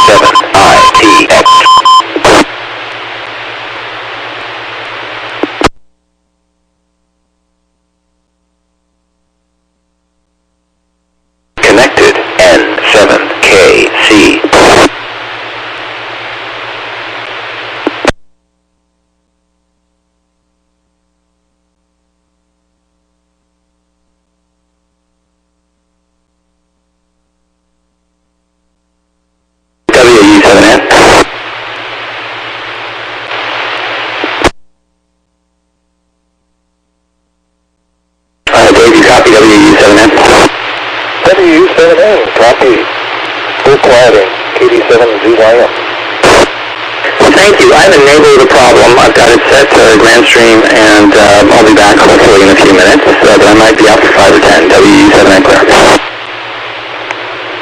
WW7ATS. Connected N7KC. WW7ATS. Dave, you copy WW7ATS? WW7N, copy. Full quieting, KD7ZYM. Thank you. I've enabled the problem. I've got it set to Grand Stream, and I'll be back hopefully in a few minutes, but I might be out for 5 or 10. WU7N clear.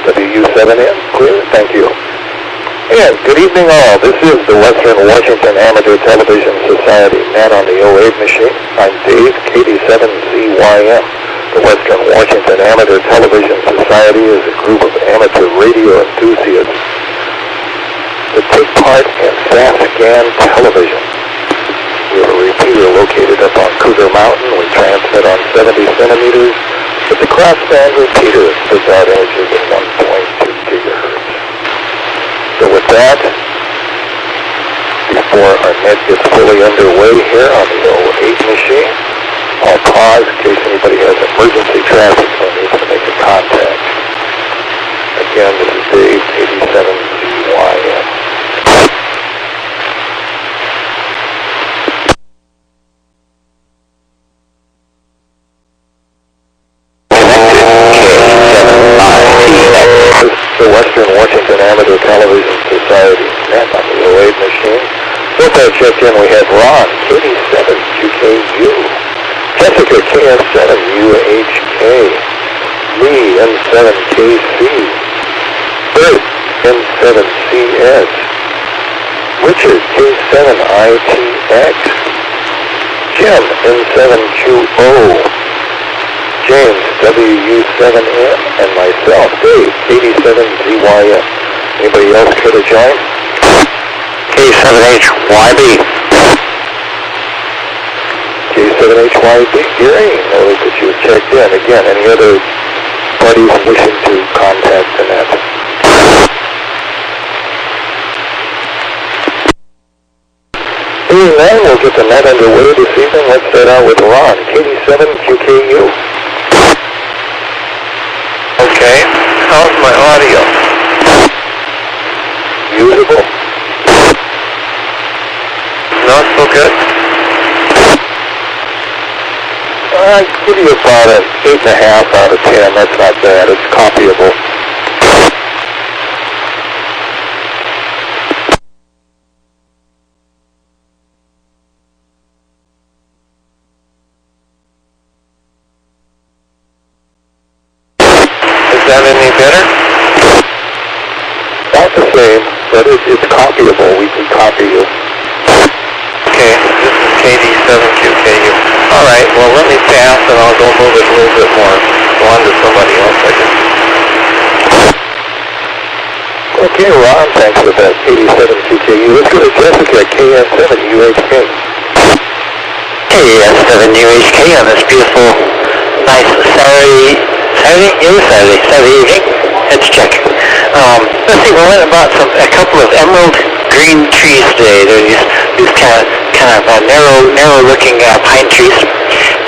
WU7N, clear, thank you. And good evening all. This is the Western Washington Amateur Television Society Man on the 08 machine. I'm Dave, KD7ZYM. The Western Washington Amateur Television Society is a group of amateur radio enthusiasts that take part in SAT-SCAN television. We have a repeater located up on Cougar Mountain. We transmit on 70 centimeters, but the crossband repeater puts out images at 1.2 gigahertz. So with that, before our net gets fully underway here on the 08 machine, I'll pause in case anybody has emergency traffic or needs to make a contact. Again, this is Dave, 87ZYM. The Western Washington Amateur Television Society net on the 08 machine. So far checked in, we have Ron, 87QKU, Jessica, KS7UHK, Lee, N7KC, Bert, N7CS, Richard, K7ITX, Jim, N7QO, James, WU7N, and myself, Dave, 87ZYM. Anybody else care to join? K7HYB. K7HYB, Gary, notice that you checked in. Again, any other parties wishing to contact the net? Hearing that, we'll get the net underway this evening. Let's start out with Ron, KD7QKU. Okay, how's my audio? Usable? Not so good? I'd give you about an 8.5 out of 10. That's not bad. It's copyable. Is that any better? Not the same, but it's copyable. We can copy you. Okay, this is KD7QKU. Alright, well let me pass and I'll go move it a little bit more. Go on to somebody else, I guess. Okay, Ron, thanks for that. 87QKU. Let's go to Jessica, KS7UHK. KS7UHK on this beautiful, nice Saturday evening. Let's check. Let's see, we went about a couple of emerald green trees today. They're these kind of narrow-looking pine trees,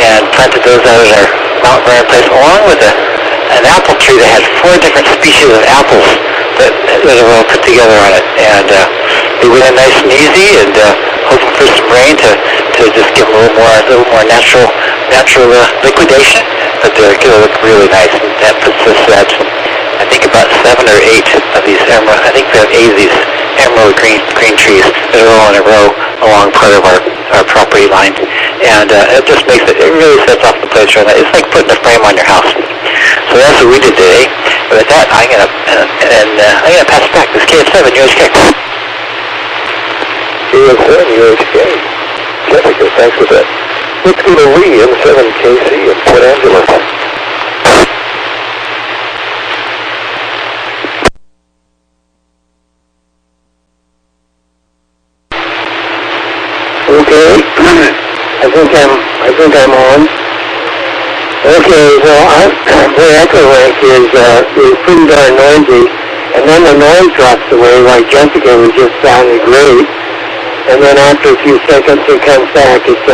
and planted those out at our Mount Vernon place, along with an apple tree that had 4 different species of apples that are all put together on it. And they went in nice and easy, and hoping for some rain to just give them a little more natural liquidation. But they're going to look really nice. And that puts us at, I think, about 7 or 8 of these emerald. I think we have 8 of these emerald green trees that are all in a row along part of our property line, and it just makes it really sets off the place right now. It's like putting a frame on your house. So that's what we did today. But with that, I'm gonna pass it back. This KS7UHK. KS7UHK. Jessica, thanks for that. Let's go to Lee, N7KC in Port Angeles. Okay. I think I'm on. Okay, well, the echo link is pretty darn noisy, and then the noise drops away, like Jessica was just sounding great, and then after a few seconds it comes back. It's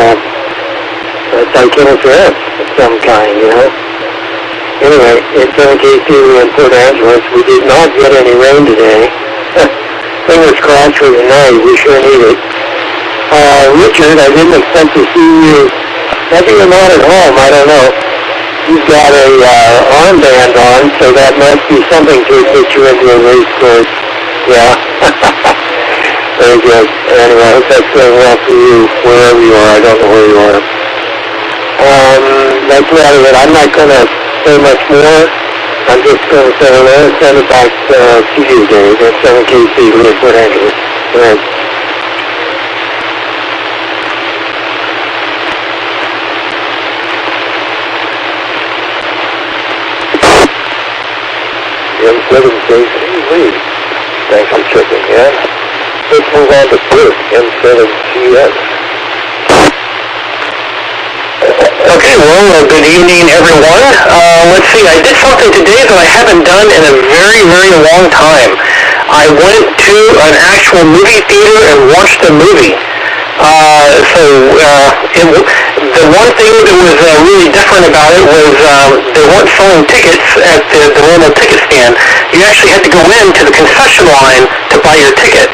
like interference of some kind, you know. Anyway, it's KC in Port Angeles. We did not get any rain today. Fingers crossed for tonight. We sure need it. Richard, I didn't expect to see you. Maybe you're not at home. I don't know. You've got a armband on, so that must be something to put you into a race course. Yeah. Very good. Anyway, I hope that's going well for you, wherever you are. I don't know where you are. That's about it. I'm not going to say much more. I'm just going to say hello and send it back to you, Dave. That's 7KC, Port Angeles. Right. M7KC Lee. Thanks for checking in. Let's move on to Bert, M7CS. Okay, well, good evening, everyone. Let's see, I did something today that I haven't done in a very, very long time. I went to an actual movie theater and watched a movie. The one thing that was really different about it was they weren't selling tickets at the normal ticket stand. You actually had to go into the concession line to buy your ticket.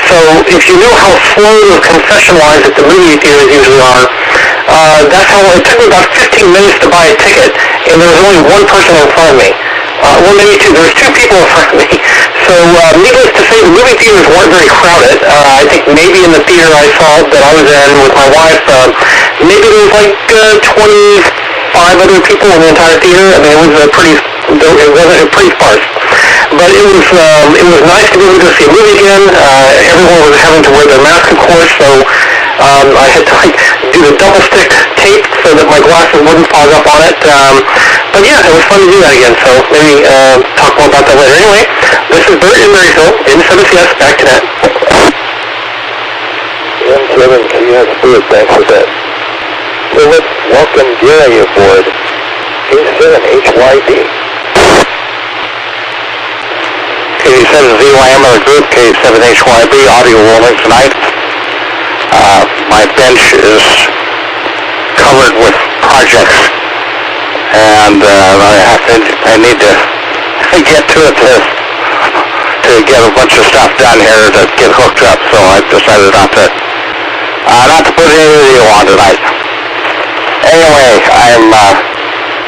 So if you know how slow the concession lines at the movie theaters usually are, that's how it took me about 15 minutes to buy a ticket, and there was only one person in front of me. Well, maybe two. There was two people in front of me. So, needless to say, the movie theaters weren't very crowded. I think maybe in the theater I saw that I was in with my wife, maybe there was like 25 other people in the entire theater. I mean, it wasn't pretty sparse. But it was nice to be able to see a movie again. Everyone was having to wear their mask, of course, so I had to do the double stick tape so that my glasses wouldn't fog up on it. But yeah, it was fun to do that again, so maybe talk more about that later. Anyway, this is Bert in Marysville, in 7CS, back to that. M7CS Bert, thanks for that. So let's welcome Gary aboard. K7HYB. K7ZYM of the group, K7HYB, audio rolling tonight. My bench is covered with projects, and I need to get to it to get a bunch of stuff done here to get hooked up, so I decided not to put any video on tonight. Anyway, I'm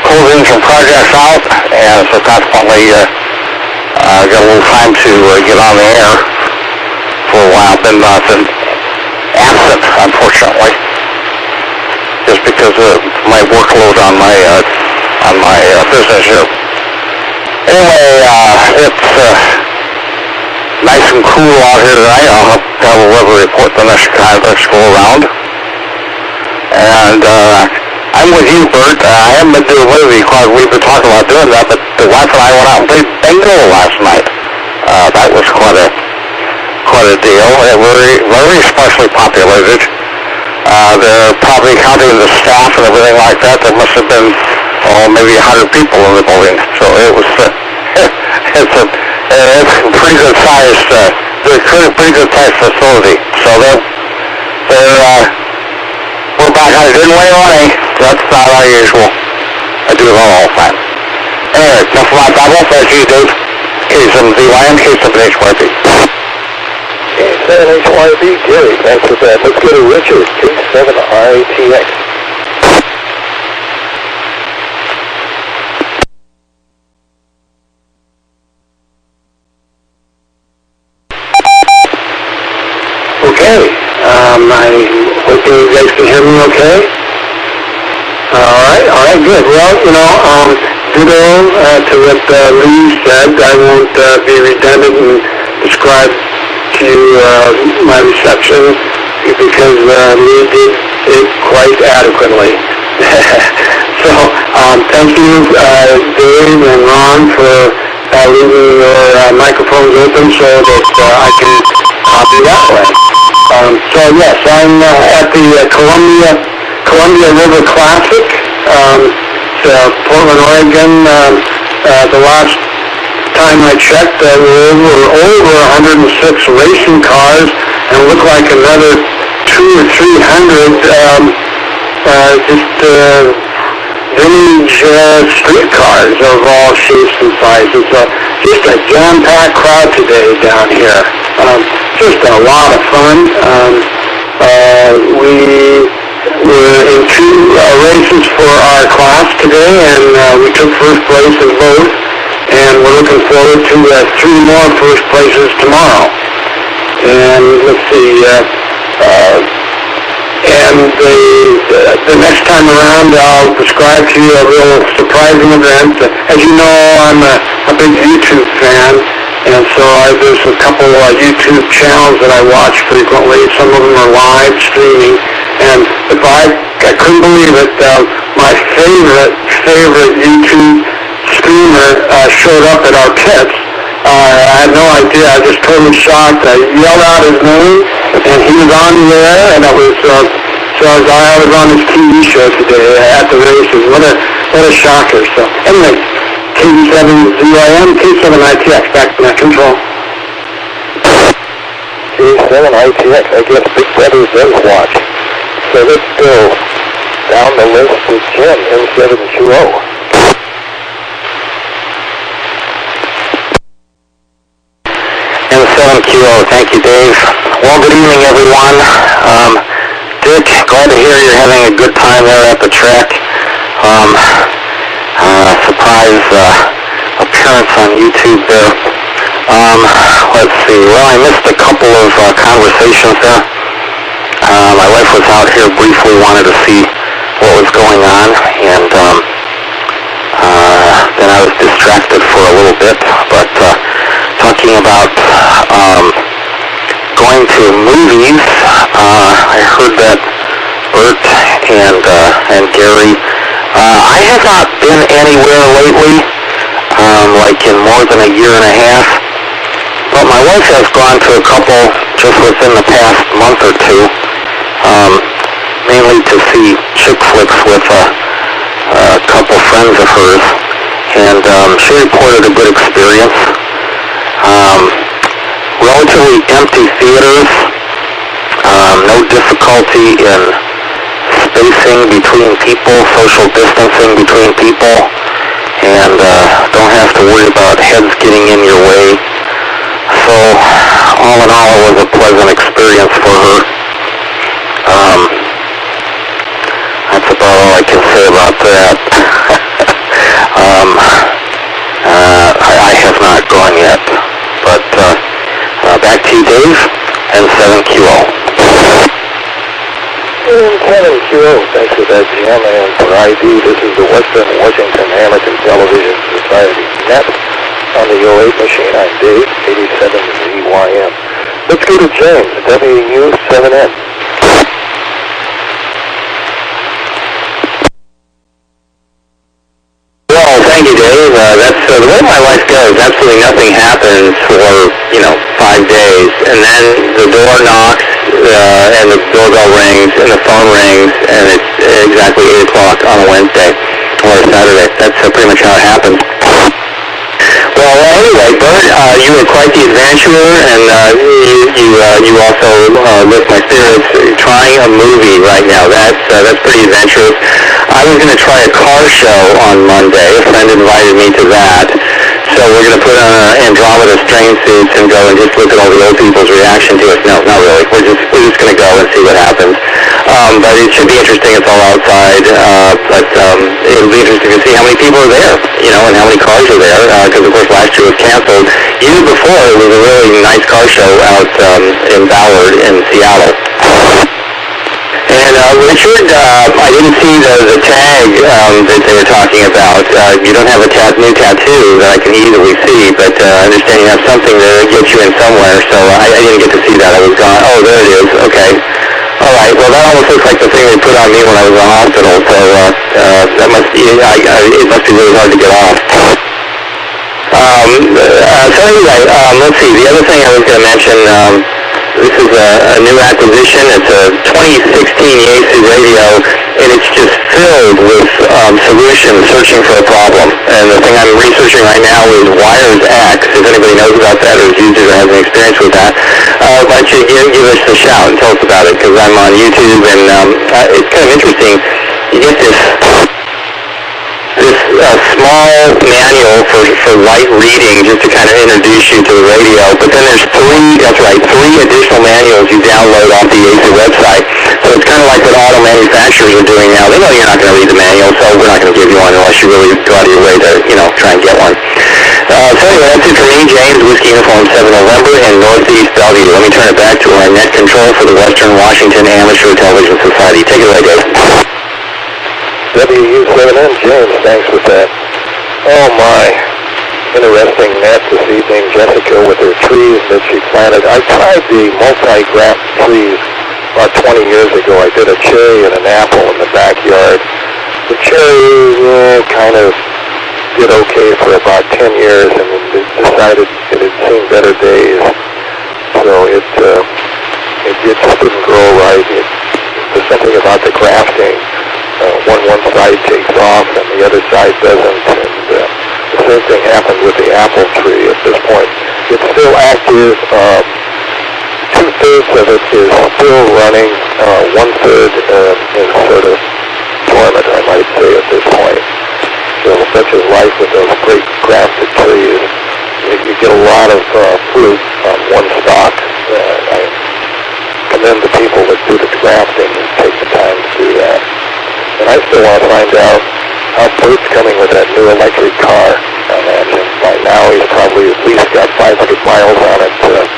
closing some projects out, and so consequently got a little time to get on the air for a while. Been absent, unfortunately, just because of my workload on my business here. Anyway, it's nice and cool out here tonight. I'll have a weather report the next go around. And I'm with you, Bert. I haven't been doing a movie because we've been talking about doing that, but the wife and I went out and played bingo last night. That was quite a deal. Very sparsely populated. They're probably counting the staff and everything like that. There must have been maybe 100 people in the building. So it was it's a pretty good sized facility. So we're back on it. Didn't weigh money. That's not our usual. I do it all the time. Anyway, enough of my babble. Thank you, Dave. K7ZYM, K7HYB. K7HYB, Gary, thanks for that. Let's go to Richard, K7ITX. Okay, I hope you guys can hear me okay. Alright, good. Well, ditto to what Lee said. I won't be redundant and describe to you my reception because Lee did it quite adequately. So, thank you, Dave and Ron, for leaving your microphones open so that I can copy that way. So yes, I'm at the Columbia River Classic. It's Portland, Oregon. The last time I checked, there were over 106 racing cars, and looked like another 200 or 300 vintage street cars of all shapes and sizes. Just a jam-packed crowd today down here. Just a lot of fun. We were in two races for our class today, and we took first place in both. And we're looking forward to 3 more first places tomorrow. And let's see. And the next time around, I'll describe to you a real surprising event. As you know, I'm a big YouTube fan, and so there's a couple YouTube channels that I watch frequently. Some of them are live streaming, and I couldn't believe it. My favorite YouTube streamer showed up at our pits. I had no idea. I was just totally shocked. I yelled out his name, and he was on the air, and it was so I was on his TV show today at the races. What a shocker! So anyway, KD7ZYM, K7ITX, back to net control. K7ITX, I guess Big Brother does watch. So let's go down the list with Jim, M7QO. M7QO, thank you, Dave. Well, good evening, everyone. Dick, glad to hear you're having a good time there at the track. Surprise appearance on YouTube there. Let's see. Well, I missed a couple of conversations there. My wife was out here briefly, wanted to see what was going on, and then I was distracted for a little bit, but talking about going to movies, I heard that Bert and Gary, I have not been anywhere lately, like in more than a year and a half, but my wife has gone to a couple just within the past month or two, mainly to see chick flicks with a couple friends of hers, and she reported a good experience. Relatively empty theaters, no difficulty in spacing between people, social distancing between people, and don't have to worry about heads getting in your way. So, all in all, it was a pleasant experience for her. That's about all I can say about that. I have not gone yet, but back to you, Dave, N7QO. N7QO, thanks for that, Jim, and for ID, this is the Western Washington Amateur Television Society net on the 08 machine. I'm Dave, 87ZYM. Let's go to James, WU7N. Well, thank you, Dave. That's the way my life goes. Absolutely nothing happens for 5 days, and then the door knocks, and the doorbell rings, and the phone rings, and it's exactly 8 o'clock on a Wednesday or a Saturday. That's pretty much how it happens. Well, anyway, Bert, you were quite the adventurer, and you also lift my spirits. Trying a movie right now, that's pretty adventurous. I was going to try a car show on Monday. A friend invited me to that. So we're going to put on Andromeda train suits and go and just look at all the old people's reaction to us. No, not really. We're just going to go and see what happens. But it should be interesting. It's all outside. But it'll be interesting to see how many people are there, and how many cars are there. Because, of course, last year was canceled. Year before, it was a really nice car show out in Ballard in Seattle. And Richard, I didn't see the tag that they were talking about. You don't have a new tattoo that I can easily see, but I understand you have something to get you in somewhere, so I didn't get to see that. I was gone. Oh, there it is. Okay. All right. Well, that almost looks like the thing they put on me when I was in the hospital, so that must be, it must be really hard to get off. So anyway, let's see. The other thing I was going to mention, this is a new acquisition. It's a 2016 Yaesu radio, and it's just filled with solutions searching for a problem. And the thing I'm researching right now is Wires X. If anybody knows about that or has used it or has any experience with that, why don't you give us a shout and tell us about it, because I'm on YouTube, and it's kind of interesting. You get this small manual for light reading just to kind of introduce you to the radio, but then there's three additional manuals you download off the Yaesu website. So it's kind of like what auto manufacturers are doing now. They know you're not going to read the manual, so we're not going to give you one unless you really go out of your way to, try and get one. So anyway, that's it for me, James, Whiskey Uniform 7 November in Northeast Bellevue. Let me turn it back to our net control for the Western Washington Amateur Television Society. Take it away, Dave. WW7N, James, thanks for that. Oh my, interesting net this evening, Jessica, with her trees that she planted. I tried the multi-graft trees about 20 years ago. I did a cherry and an apple in the backyard. The cherry kind of did okay for about 10 years and decided it had seen better days. So it just didn't grow right. There's something about the grafting. One side takes off and the other side doesn't, and the same thing happened with the apple tree at this point. It's still active. 2/3 of it is still running. 1/3 is sort of dormant, I might say, at this point. So such is life with those great grafted trees. You get a lot of fruit on one stalk. I commend the people that do the grafting and take the time to do that. And I still want to find out how Bert's coming with that new electric car. I imagine by now he's probably at least got 500 miles on it, just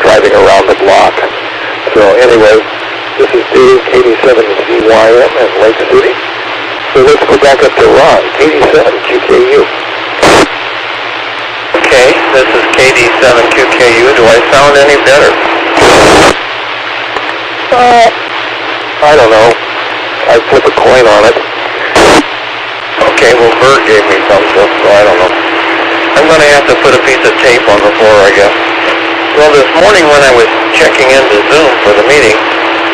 driving around the block. So anyway, this is Dave, 87CYM in Lake City. So let's go back up to Ron, 87QKU. Okay, this is KD7QKU. Do I sound any better? I don't know. I flip a coin on it. Okay, well, Bert gave me some stuff, so I don't know. I'm going to have to put a piece of tape on the floor, I guess. Well, this morning when I was checking into Zoom for the meeting,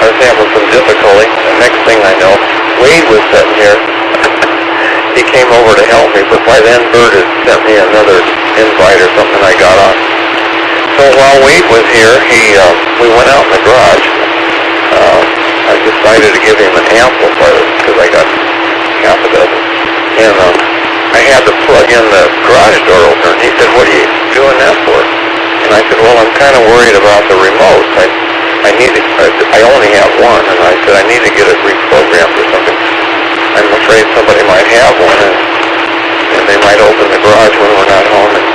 I was having some difficulty. The next thing I know, Wade was sitting here. He came over to help me, but by then Bert had sent me another invite or something I got on. So while Wade was here, we went out in the garage. I decided to give him an amplifier because I got half a dozen. And I had to plug in the garage door opener. And he said, "What are you doing that for?" And I said, "Well, I'm kind of worried about the remote. I only have one." And I said, "I need to get it reprogrammed or something. I'm afraid somebody might have one and they might open the garage when we're not home and,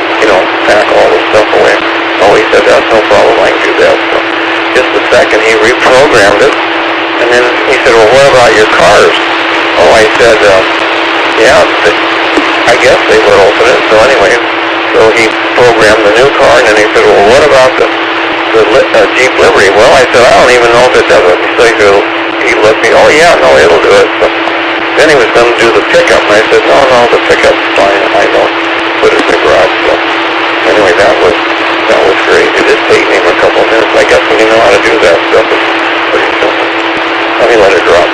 pack all the stuff away." Oh, he said, "That's no problem. I can do that." So just a second, he reprogrammed it. And then he said, "Well, what about your cars?" Oh, I said, "Yeah, I guess they would open it." So anyway, so he programmed the new car, and then he said, "Well, what about the Jeep Liberty?" Well, I said, "I don't even know if it does it." So he let me, "Oh, yeah, no, it'll do it." So then he was going to do the pickup, and I said, no, the pickup's fine. I don't put it in the garage. So anyway, that was great. It did take him a couple of minutes. I guess when you know how to do that stuff, it's pretty simple. Let me let it drop.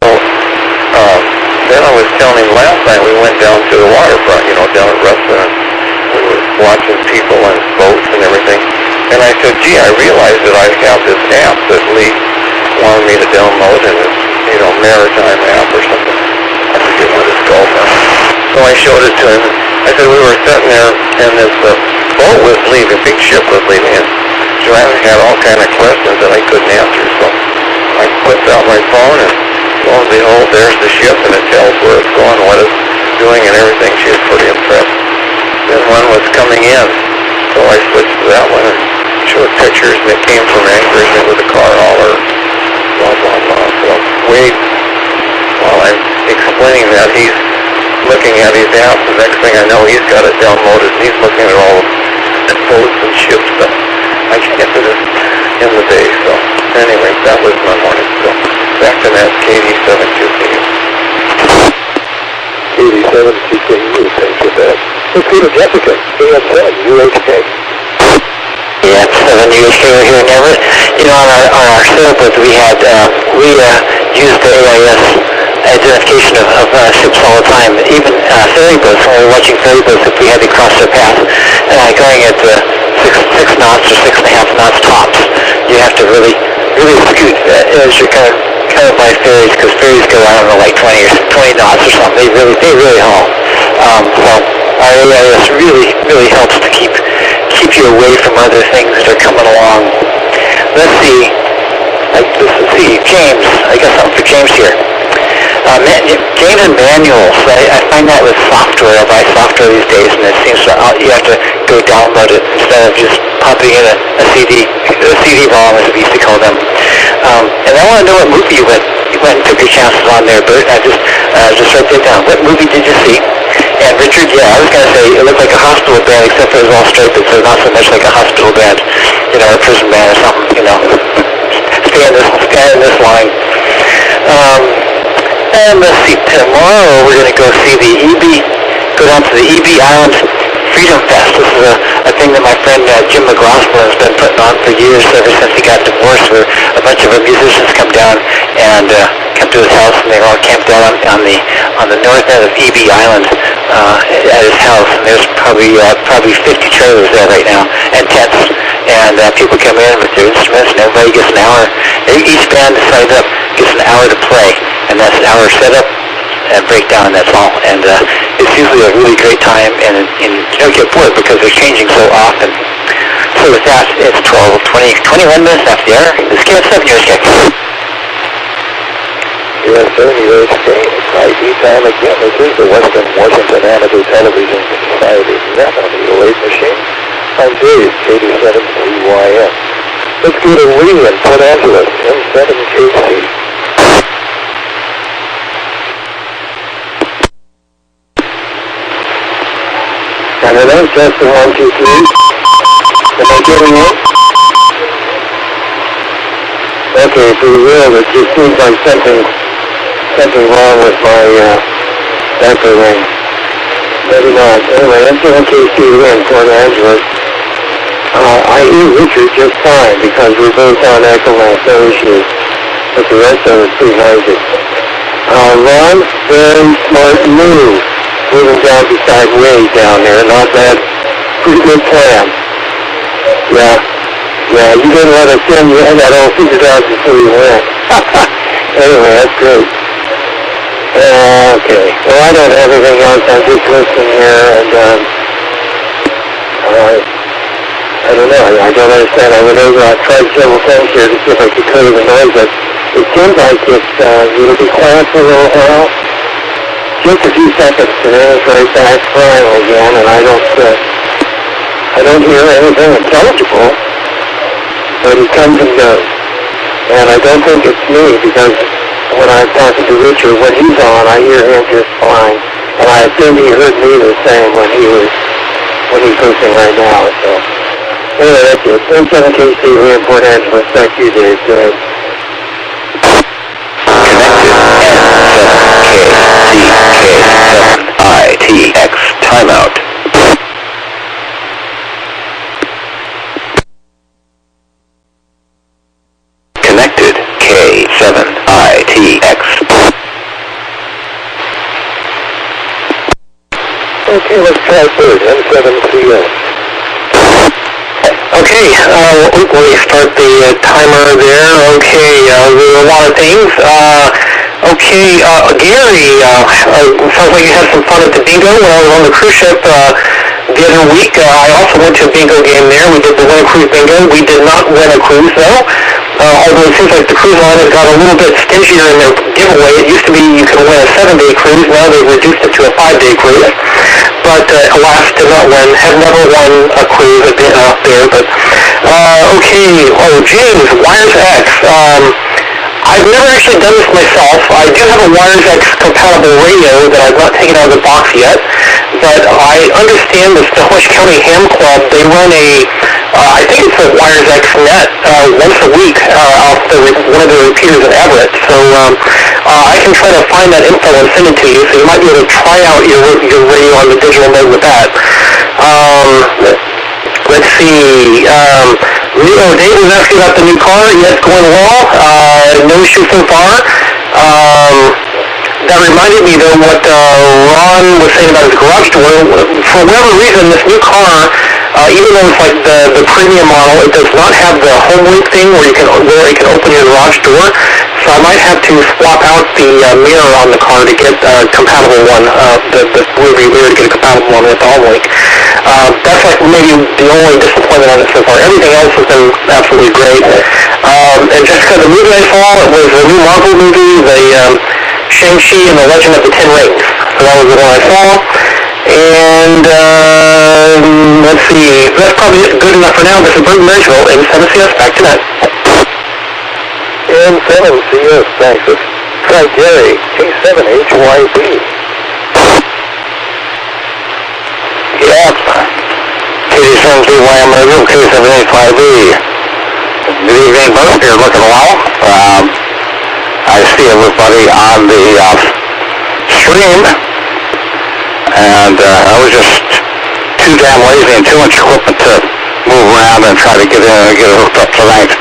So, then I was telling him last night we went down to the waterfront, down at restaurant. We were watching people and boats and everything. And I said, "Gee, I realized that I have this app that Lee wanted me to download, and it's, maritime app or something. I forget what it's called now." So I showed it to him. I said, we were sitting there, and this boat was leaving, a big ship was leaving, and Joanne had all kind of questions that I couldn't answer. So I whipped out my phone, and lo and behold, there's the ship, and it tells where it's going, what it's doing, and everything. She was pretty impressed. Then one was coming in, so I switched to that one and showed pictures, and it came from Anchorage, and with a car hauler, blah, blah, blah. So Wade, while I'm explaining that, he's looking at his app. The next thing I know, he's got it downloaded, and he's looking at all the boats and ship stuff. I can't do this in the day. So anyway, that was my morning. So back to that KD7QKU. 87CKU, thanks for that. Let's go to Jessica, KM7UHK. Yeah, 7UHK here in Everett. You know, on our sailboats we had, we used the AIS identification of ships all the time. Even ferry boats, when we were watching ferry boats, if we had to cross their path, going at 6 knots or 6.5 knots tops, you have to really scoot as you're kind of by ferries, because ferries go, I don't know, like 20 knots or something. They really haul. So our AIS really helps to keep you away from other things that are coming along. Let's see. James. I got something for James here. James and manuals. I find that with software. I buy software these days, and it seems you have to go download it instead of just popping in a CD-ROM, as we used to call them. And I want to know what movie you went and took your chances on there, Bert. I just write that down. What movie did you see? And Richard, yeah, I was going to say it looked like a hospital band, except for it was all striped, so not so much like a hospital band, or a prison band or something, Stay in this line. And let's see, tomorrow we're going to go see go down to the EB Island Freedom Fest. This is a thing that my friend Jim McLaughlin has been putting on for years, ever since he got divorced, where a bunch of our musicians come down and come to his house, and they're all camped out on the north end of EB Island at his house. And there's probably 50 trailers there right now, and tents. And people come in with their instruments, and everybody gets an hour. Each band signed up gets an hour to play, and that's an hour setup and breakdown, and that's all. And it's usually a really great time, and you don't get bored because they're changing so often. So with that, it's 21 minutes after the hour. This is KM7 UHK. Yes, sir, UHK. ID time again. This is the Western Washington Amateur Television Society. Net on the 08 machine. I'm Dave, 87CYM. Let's go to Lee in Port Angeles, M7KC. Canada, just the 1, 2, 3. Am I getting in? Okay, for the real, it just seems like something wrong with my echo ring. Maybe not. Anyway, M7KC in Port Angeles. I hear Richard just fine because we're both on echo line, no issues. But the rest of it's pretty noisy. Ron, very smart move. Moving down beside Way down there, not bad. Pretty good plan. Yeah, you didn't let us in. You had that all figured out before you went. Anyway, that's great. Okay, well, I don't have anything else. I'm just listening here, and I don't know. I don't understand. I went over, I tried several things here to see if I could clear the noise, but it seems like it'll be quiet for a little while. Just a few seconds, and then it's right back flying again, and I don't hear anything intelligible, but it comes and goes. And I don't think it's me, because when I'm talking to Richard, when he's on, I hear him just fine, and I assume he heard me the same when he's hosting right now, so. Anyway, that's it. M7KC, we're in Port Angeles. Thank you, Dave. Good. K7ITX timeout. Connected K7ITX. Okay, let's try third. M7CS. Okay, we start the timer there. Okay, there are a lot of things. Okay, Gary, sounds like you had some fun at the bingo when I was on the cruise ship the other week. I also went to a bingo game there. We did the Win a Cruise bingo. We did not win a cruise, though. Although it seems like the cruise line has got a little bit stingier in their giveaway. It used to be you could win a 7-day cruise. Now they've reduced it to a 5-day cruise. But alas, did not win. Have never won a cruise out there. But okay. Oh, James, Wires X. I've never actually done this myself. I do have a Wires X compatible radio that I've not taken out of the box yet. But I understand the Snohomish County Ham Club, they run a I think it's a Wires X net once a week off one of the repeaters in Everett. So I can try to find that info and send it to you, so you might be able to try out your radio on the digital mode with that. Let's see. Dave was asking about the new car. Yes, going well. No issue so far. That reminded me, though, what Ron was saying about his garage door. For whatever reason, this new car, even though it's like the premium model, it does not have the home link thing where it can open your garage door. So I might have to swap out the mirror on the car to get a compatible one, the rear mirror to get a compatible one with the home link. That's like maybe the only disappointment on it so far. Everything else has been absolutely great. And Jessica, the movie I saw, it was a new Marvel movie, the Shang-Chi and the Legend of the Ten Rings. So that was the one I saw. And let's see, that's probably good enough for now. This is Burton Marysville in 7CS. Back to that. In 7CS, thanks. It's Frank Gary, K7HYB. Yeah. K7CYM Radio, K7HYB. Good evening, both. You're looking well. I see everybody on the stream, and I was just too damn lazy and too much equipment to move around and try to get in and get it hooked up tonight.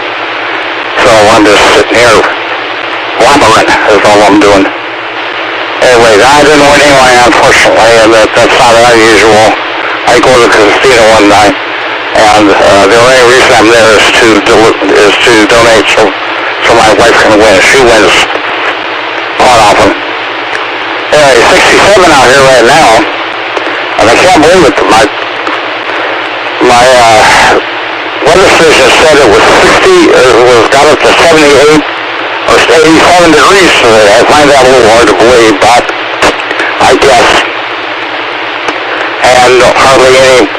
So I'm just sitting here wobbling is all I'm doing. Anyways, I didn't win anyway, unfortunately, and that's not unusual. I go to the casino one night, and the only reason I'm there is to donate so my wife can win. She wins quite often. Anyway, 67 out here right now, and I can't believe it. My weather station said it was 60, was got up to 78 or 87 degrees today. I find that a little hard to believe, but I guess. And hardly any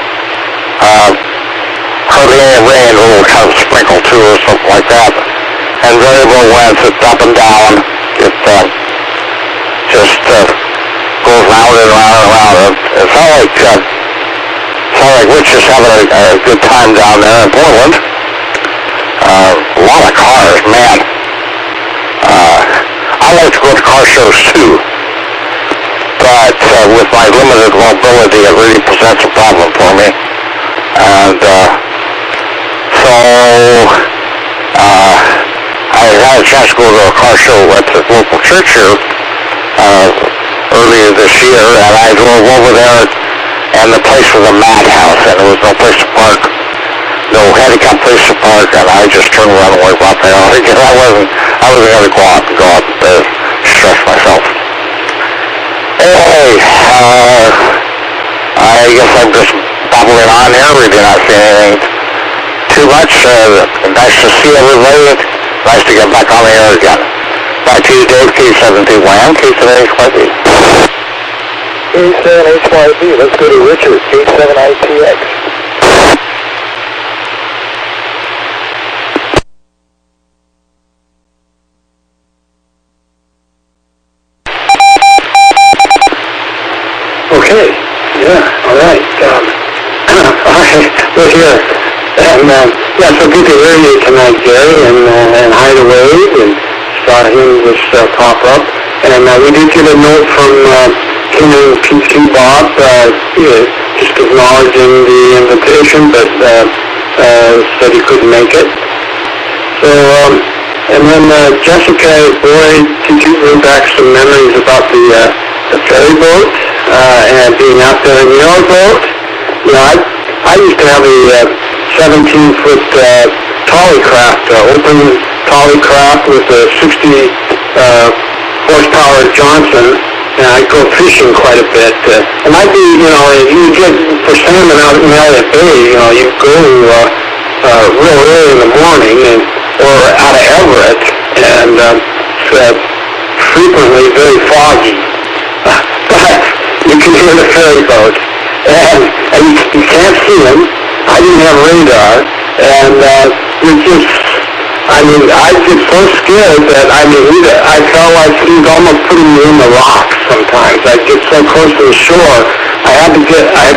rain, a little kind of sprinkle too or something like that. And variable winds, it's up and down. It just goes round and round and round. It's not like Rich is having a good time down there in Portland. A lot of cars, man. I like to go to car shows too, but with my limited mobility, it really presents a problem for me. And so I had a chance to go to a car show at the local church here earlier this year, and I drove over there, and the place was a madhouse, and there was no place to park, no handicap place to park, and I just turned around and walked out there because I wasn't going to go out and stress myself. Anyway, I guess I'm just babbling on here. We do not see anything too much. Nice to see everybody. Nice to get back on the air again. Back to you, Dave, K7CYM, K7HYB. K7HYB, let's go to Richard, K7ITX. Okay, yeah, all right. We're here. And, yeah, so good to hear you tonight, Gary, and hi to Wade, and saw him just pop up. And we did get a note from King P2 Bob, just acknowledging the invitation, but said he couldn't make it. So, and then Jessica, boy, did you bring back some memories about the ferry boat and being out there in your boat? You know, I used to have a 17-foot Tollycraft, open Tollycraft with a 60 horsepower Johnson, and I'd go fishing quite a bit. And I'd be, you know, you get for salmon out in Elliott Bay, you know, you go real early in the morning, or out of Everett, and frequently very foggy. But you can hear the ferry boats, and you can't see them. I didn't have radar, and you just, I mean, I get so scared that, I mean, I felt like he was almost putting me in the rocks sometimes. I'd get so close to the shore, I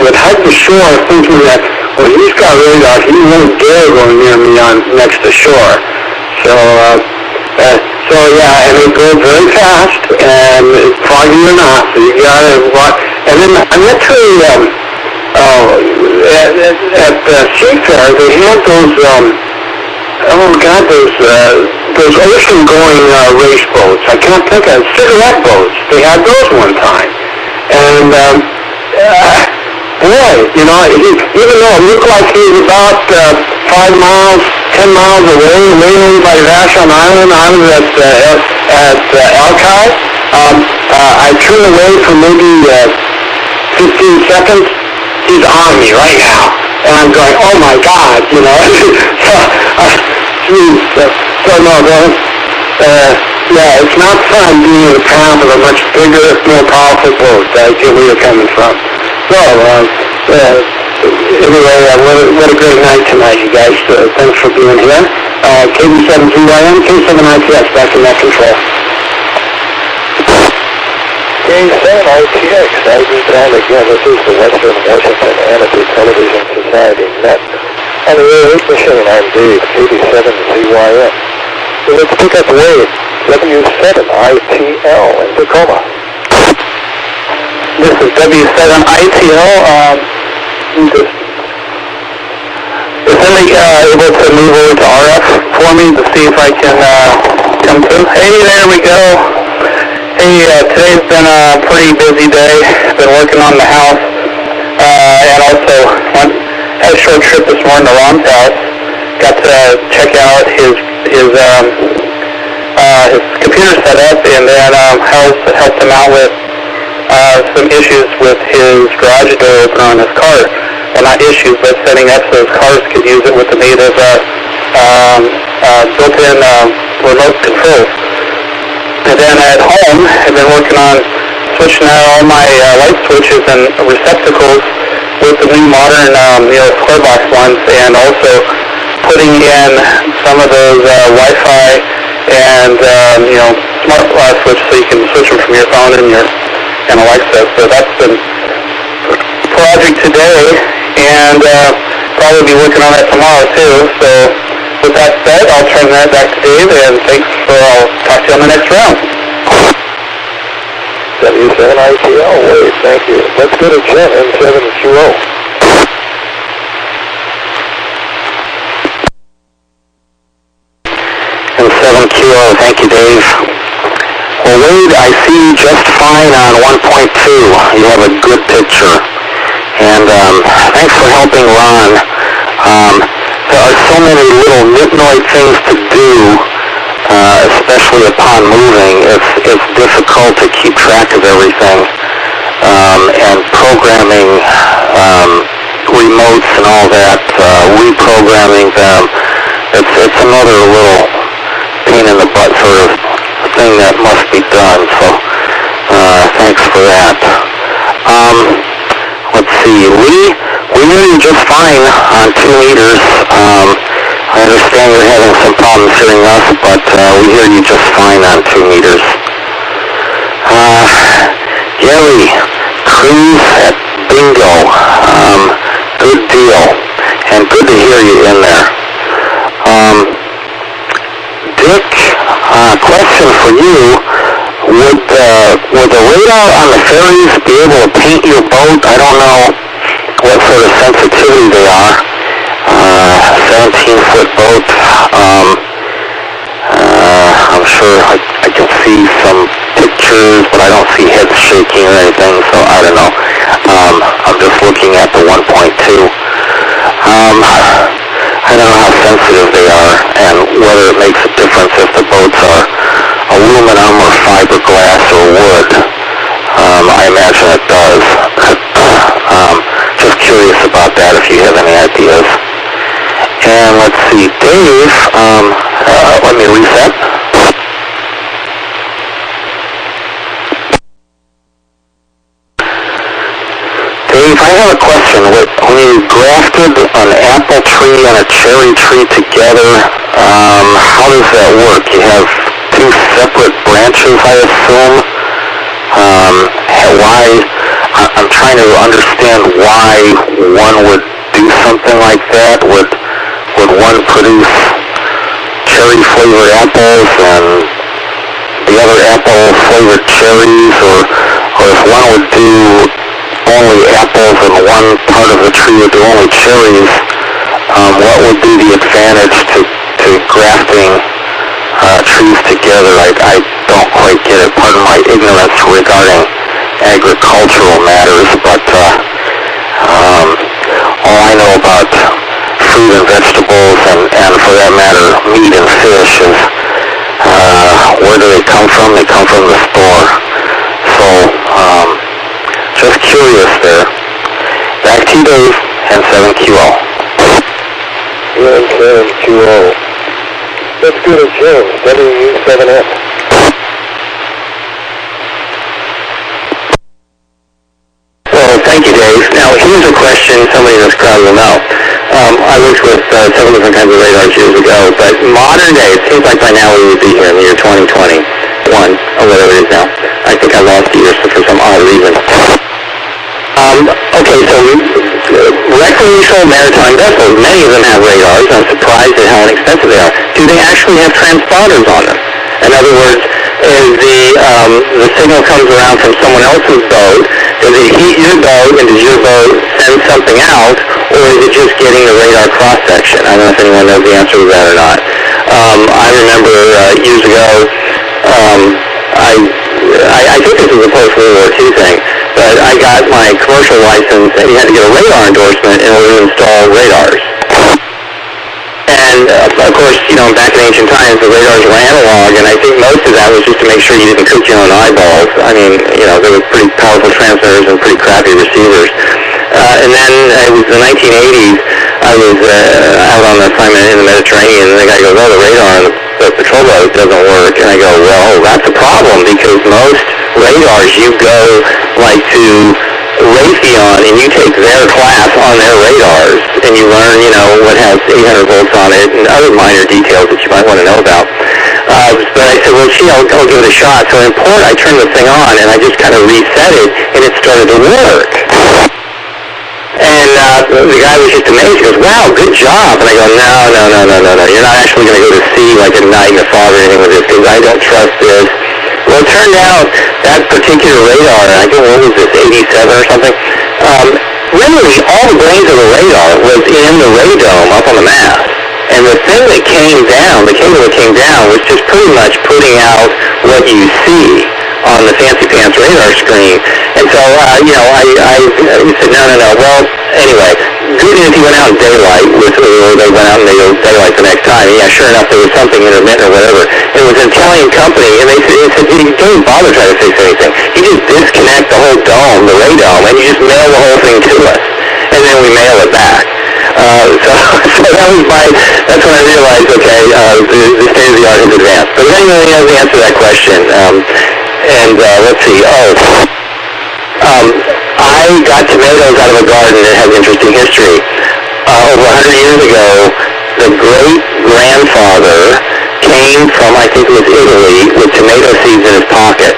would hug the shore thinking that, Well, he's got radar. He won't dare go near me next to shore. So yeah, and it goes very fast, and it's foggy or not, so you gotta watch. And then I'm actually, at the Seafair, they had those, those ocean-going race boats. I can't think of cigarette boats. They had those one time. And, boy, you know, even though it looked like he was about 5 miles, 10 miles away, way over by Vashon Island, I was at Alki. I turned away for maybe 15 seconds. He's on me right now. And I'm going, oh my God, you know. Yeah, it's not fun being in the path of a much bigger, more powerful boat. I get where you're coming from. So, anyway, what a great night tonight, you guys. Thanks for being here. KD7ZYM, K7ITS, back in that control. K7ITX, ID time again. This is the Western Washington Amateur Television Society net. On the air machine, I'm Dave, KD7ZYM. So let's pick up wave W7ITL in Tacoma. This is W7ITL. Is somebody able to move over to RF for me to see if I can come through? Hey, there we go. Hey, today's been a pretty busy day. Been working on the house, and also had a short trip this morning to Ron's house. Got to check out his computer setup, and then helped him out with some issues with his garage door opener on his car. Well, not issues, but setting up so his cars could use it with the native built-in remote controls. And then at home, I've been working on switching out all my light switches and receptacles with the new modern, square box ones, and also putting in some of those Wi-Fi and smart switches so you can switch them from your phone and Alexa. So that's been project today, and probably be working on that tomorrow too. So with that said, I'll turn that back to Dave, and I'll talk to you on the next round. W7ITL, wave, thank you. Let's go to Jen, M7QO. M7QO, thank you, Dave. Well, Wade, I see you just fine on 1.2. You have a good picture. And thanks for helping Ron. There are so many little nitnoid things to do, especially upon moving. It's difficult to keep track of everything. And programming remotes and all that, reprogramming them, it's another little pain in the butt sort of thing that must be done. So thanks for that. Let's see, we hear you just fine on 2 meters. I understand you're having some problems hearing us, but we hear you just fine on 2 meters. Gary, cruise at Bingo. Good deal, and good to hear you in there. Dick, question for you. Would the radar on the ferries be able to paint your boat? I don't know what sort of sensitivity they are. 17-foot boat. I'm sure I can see some pictures, but I don't see heads shaking or anything, so I don't know. I'm just looking at the 1.2. I don't know how sensitive they are and whether it makes a difference if the boats are aluminum or fiberglass or wood. I imagine it does. Just curious about that if you have any ideas. And let's see, Dave, let me reset. Dave, I have a question. When you grafted an apple tree and a cherry tree together, how does that work? You have 2 separate branches, I assume. I'm trying to understand why one would do do something like that? Would one produce cherry-flavored apples and the other apple-flavored cherries, or if one would do only apples and one part of the tree would do only cherries, what would be the advantage to grafting trees together? I don't quite get it. Pardon my ignorance regarding agricultural matters, but all I know about fruit and vegetables, and for that matter, meat and fish, is where do they come from? They come from the store. So, just curious there. Back to you, Dave, and 7QO. And 7QO. Let's go to James, WW7ATS. Well, thank you, Dave. Now, here's a question somebody in this crowd will know. I worked with several different kinds of radars years ago, but modern day, it seems like by now we would be here in the year 2021, or whatever it is now. I think I lost the year for some odd reason. Okay, so recreational maritime vessels, many of them have radars. I'm surprised at how inexpensive they are. Do they actually have transponders on them? In other words, as the signal comes around from someone else's boat, does it heat your boat, and does your boat send something out, or is it just getting the radar cross-section? I don't know if anyone knows the answer to that or not. I remember years ago, I think this was a post-World War II thing, but I got my commercial license, and you had to get a radar endorsement in order to install radars. And, of course, back in ancient times, the radars were analog, and I think most of that was just to make sure you didn't cook your own eyeballs. I mean, there were pretty powerful transmitters and pretty crappy receivers. And then it was the 1980s, I was out on an assignment in the Mediterranean, and the guy goes, oh, the radar on the patrol boat doesn't work. And I go, well, that's a problem, because most radars you go, like, to Raytheon, and you take their class on their radars, and you learn, what has 800 volts on it, and other minor details that you might want to know about. But I said, well, I'll give it a shot. So in port, I turned the thing on, and I just kind of reset it, and it started to work. And the guy was just amazed. He goes, wow, good job. And I go, no. You're not actually going to go to sea like at night in a fog or anything with this, because I don't trust this. Well, it turned out that particular radar, I think, what was this, 87 or something? Literally, all the brains of the radar was in the radome up on the mast. And the thing that came down, the cable that came down, was just pretty much putting out what you see on the fancy pants radar screen. And so, I said, no. Well, anyway, good if he went out in daylight, or they went out in daylight the next time. Yeah, sure enough, there was something intermittent or whatever. It was an Italian company, and they said, you don't bother trying to fix anything. You just disconnect the whole dome, the radome, and you just mail the whole thing to us. And then we mail it back. So that's when I realized, okay, the state of the art is advanced. But if anyone knows the answer to that question, let's see, I got tomatoes out of a garden that has interesting history. Over 100 years ago, the great-grandfather came from, I think it was Italy, with tomato seeds in his pocket,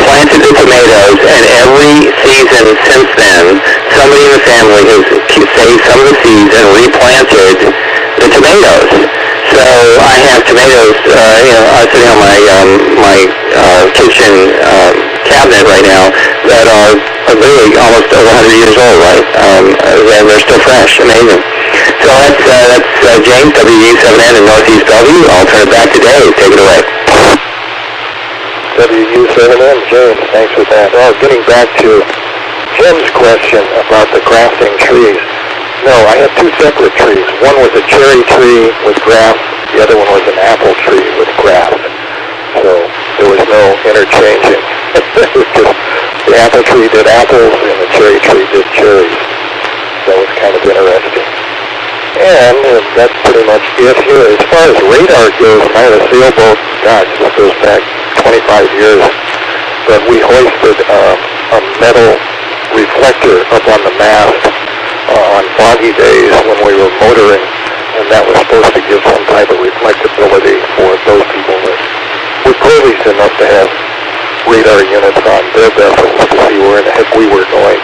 planted the tomatoes, and every season since then, somebody in the family has saved some of the seeds and replanted the tomatoes. So I have tomatoes, sitting on my kitchen cabinet right now that are really almost over 100 years old, right? And they're still fresh. Amazing. So that's James, WW7ATS in Northeast Bellevue. I'll turn it back to Dave. Take it away. WW7ATS, James, thanks for that. Well, getting back to Jim's question about the grafting trees. No, I had two separate trees. One was a cherry tree with graft. The other one was an apple tree with graft. So there was no interchanging. The apple tree did apples and the cherry tree did cherries. That was kind of interesting. And that's pretty much it here. As far as radar goes, I had a sailboat, gosh, this goes back 25 years, but we hoisted a metal reflector up on the mast on foggy days when we were motoring, and that was supposed to give some type of reflectability for those people that were privileged enough to have radar units on their vessels to see where in the heck we were going.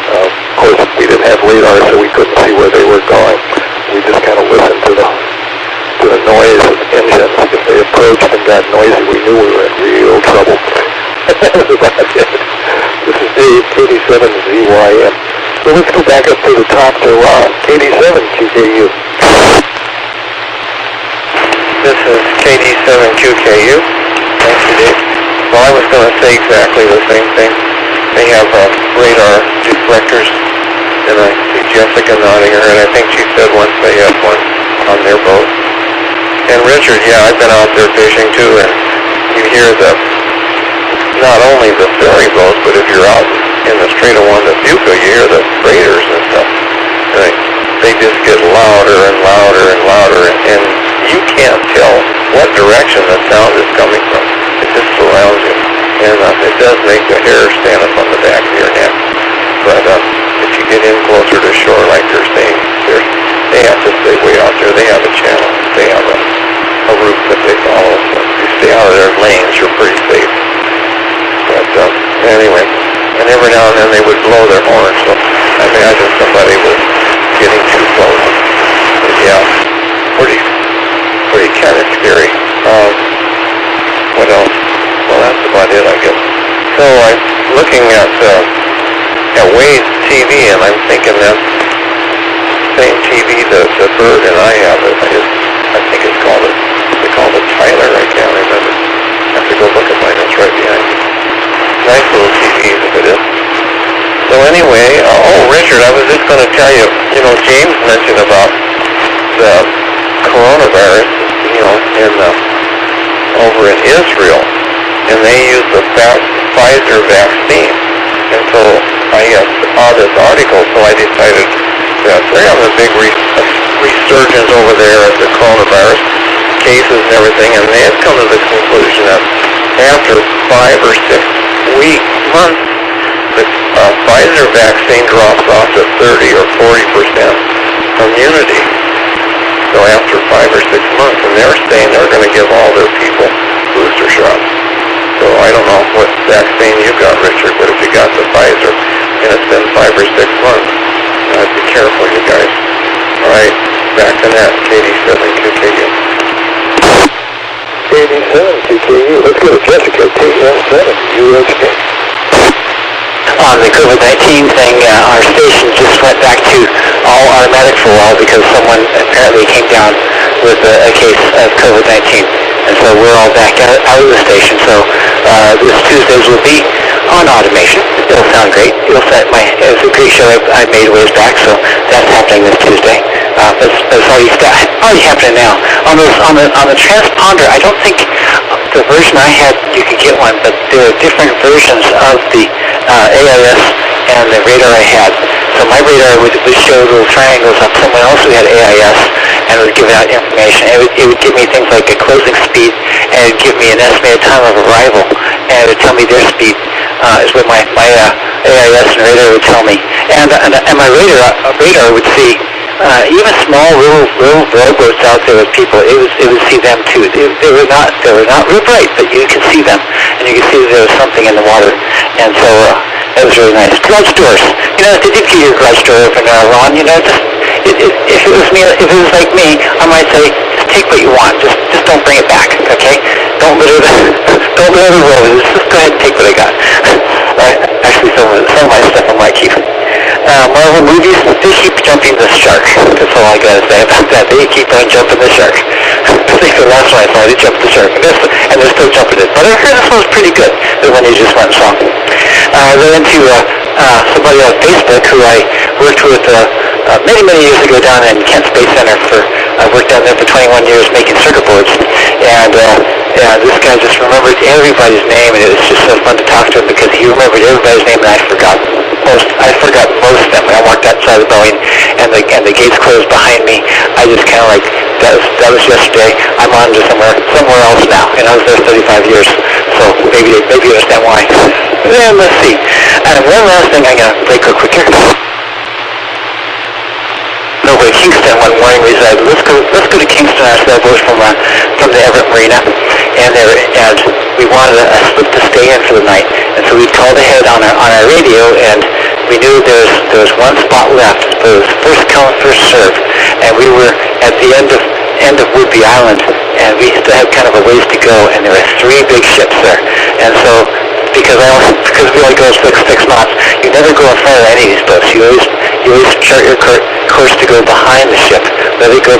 Of course, we didn't have radar, so we couldn't see where they were going. We just kind of listened to the noise of engines. If they approached and got noisy, we knew we were in real trouble. That was about it. This is Dave, KD7ZYM. So let's go back up to the top to Ron, KD7QKU. This is KD7QKU. Thank you, Dave. Well, I was going to say exactly the same thing. They have radar deflectors, and I see Jessica nodding her head. I think she said once they have one on their boat. And Richard, yeah, I've been out there fishing too, and you hear not only the ferry boats, but if you're out in the Strait of Juan de Fuca, you hear the freighters and stuff. They just get louder and louder and louder, and you can't tell what direction the sound is coming from. It just surrounds you, and it does make the hair stand up on the back of your neck. But if you get in closer to shore, like they're saying, they have to stay way out there. They have a channel. They have a route that they follow. So if you stay out of their lanes, you're pretty safe. But anyway, and every now and then they would blow their horn, so I imagine somebody was getting too close. But yeah, pretty kind of scary. What else? Well, that's about it, I guess. So I'm looking at Wade's TV, and I'm thinking that same TV that the Bird and I have. I think it's called it Tyler. I can't remember. I have to go look at mine. It's right behind me. Nice little TVs if it is. So anyway, Richard, I was just going to tell you, James mentioned about the coronavirus, over in Israel, and they use the Pfizer vaccine. And so I saw this article, so I decided that they're having a big resurgence over there of the coronavirus cases and everything, and they have come to the conclusion that after 5 or 6 months, the Pfizer vaccine drops off to 30 or 40% immunity. So after 5 or 6 months, and they're saying they're going to give all their people booster shots. So I don't know what vaccine you got, Richard, but if you got the Pfizer, and it's been 5 or 6 months, be careful, you guys. All right, back to that, KD7QKU. KD7QKU, let's go to Jessica, KD7UHK. On the COVID-19 thing, our station just went back to all automatic for a while because someone apparently came down with a case of COVID-19. And so we're all back out of the station. So this Tuesdays will be on automation. It'll sound great. It was a great show I made ways back, so that's happening this Tuesday. It's already happening now. On the transponder, I don't think the version I had, you could get one, but there are different versions of the AIS and the radar I had. So my radar would show little triangles on someone else who had AIS, and it would give out information. It would give me things like a closing speed, and it would give me an estimated time of arrival, and it would tell me their speed is what my AIS and radar would tell me. And my radar would see even small little rowboats out there with people. It would see them too. They were not real bright, but you could see them, and you could see that there was something in the water. And so that was really nice. Garage doors. If they did get your garage door open, Ron, if it was me, if it was like me, I might say, just take what you want. Just don't bring it back, okay? Don't litter the road. Just go ahead and take what I got. Actually, some of my stuff I might keep. Marvel movies, they keep jumping the shark. That's all I gotta say about that. They keep on jumping the shark. I think the last one I saw, they jumped the shark. And they're still jumping it. But I heard this one was pretty good, the one you just went and saw. I ran into somebody on Facebook who I worked with many years ago down in Kent Space Center. I worked down there for 21 years making circuit boards. And this guy just remembered everybody's name, and it was just so fun to talk to him because he remembered everybody's name, and I forgot most of them. When I walked outside the building and the gates closed behind me, I just kind of that was yesterday. I'm on to somewhere else now, and I was there 35 years, so maybe you understand why. Then let's see. And one last thing I'm gonna break real quick here. Over at Kingston one morning we said, let's go to Kingston. Our sailboats from the Everett Marina, and we wanted a slip to stay in for the night, and so we called ahead on our radio, and we knew there was one spot left but it was first come, first served. And we were at the end of Whidbey Island, and we still had kind of a ways to go, and there were 3 big ships there. And so, because we only go 6 knots, you never go in front of any of these boats. You always chart your course to go behind the ship. Let it go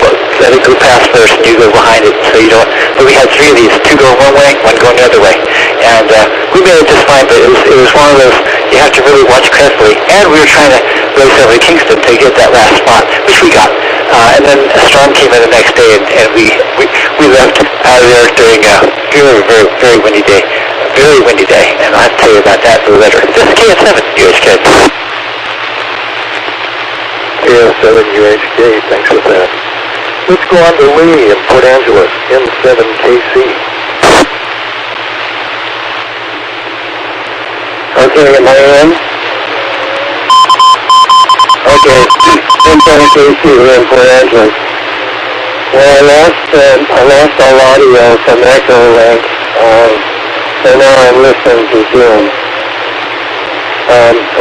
past first, and you go behind it, so you don't. But we had 3 of these, 2 going one way, 1 going the other way, and we made it just fine. But it was one of those you have to really watch carefully. And we were trying to race over to Kingston to get that last spot, which we got. And then a storm came in the next day, and we left out of there during a very, very, very windy day. Very windy day, and I'll have to tell you about that a little later. This is KF7, UHK. KF7 UHK, thanks for that. Let's go on to Lee in Port Angeles, M7KC. Okay, am I in? Okay, M7KC in Port Angeles. Well, I lost all audio from Echolink, so now I'm listening to Zoom.